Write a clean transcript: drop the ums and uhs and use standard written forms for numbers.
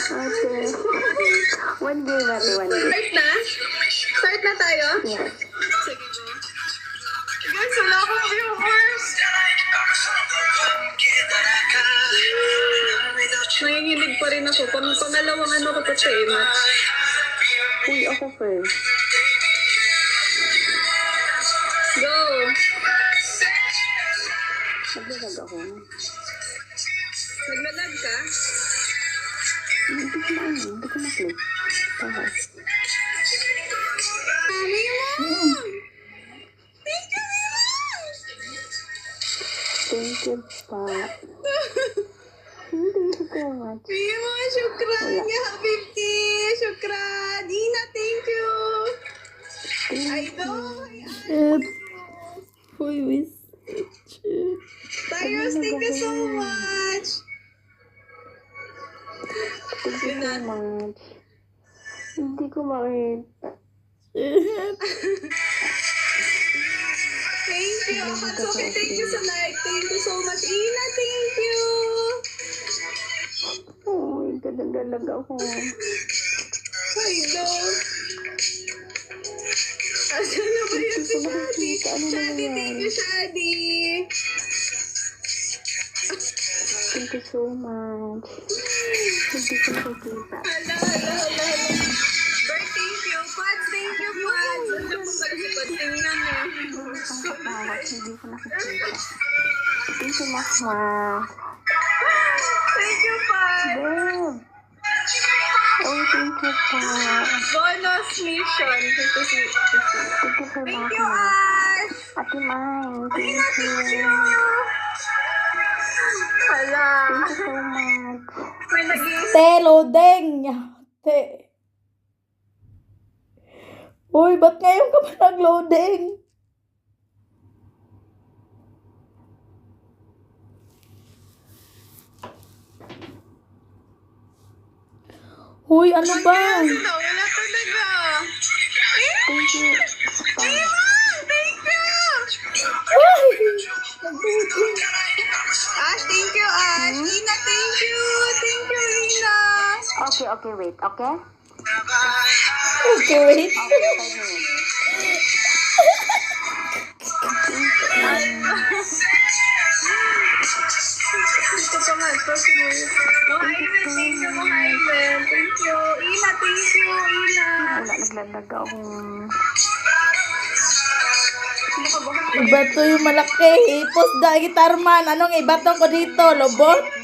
Okay. One game natin, one game. Start na? Start na tayo? Yes. Sige po. Guys, wala akong viewers. Nanginginig pa rin ako. Pangalawang ano ko pa siya eh, match. Uy, ako first. Go! Naglalag ako. Naglalag ka? Hindi ko na-click. Tapos. Thank you pa. Thank you so much. Mimo, syukran Wala. ya, Habibti. Syukran. Ina, thank you. Idol. Uy, miss. Tayos, thank you so much. Thank you so much. Hindi ko makita. Thank you. Akatsuki, thank you sa like. Thank you so much. Ina, thank you. Oh my God, naglalag ako. Idol. Asan na ba yan si Shadi? Shadi, thank you, Shadi. Thank you so much. Hindi ko nakikita. Hala. Bert, thank you. Pads, thank you, Pads. Ano po pala si Pads? Tingnan mo. Hindi ko nakikita. Thank you, Mahma. Thank you, Pads. Babe. Oh, thank you po. Bonus mission. Thank you so Thank much. you, Ash. Ate Mai, thank Thank you. you. Hala. Thank you so much. May nag-iisip. Te, loading. Te. Uy, ba't ngayon ka pa nag-loading? Uy, ano ba? Wala talaga. Thank you. Thank you. Uy! Ash, thank you, Ash. Ina, thank you. Thank you, Ina. Okay, wait, okay? Okay, wait. Okay, 5 minutes. Ito pa nga, Muhaimen, thank you, Muhaimen. Thank you. Ina, thank you, Ina. Wala, naglalag ako. Ibato yung malaki. Ipos da, gitarman. Anong ibato ko dito? Lobot?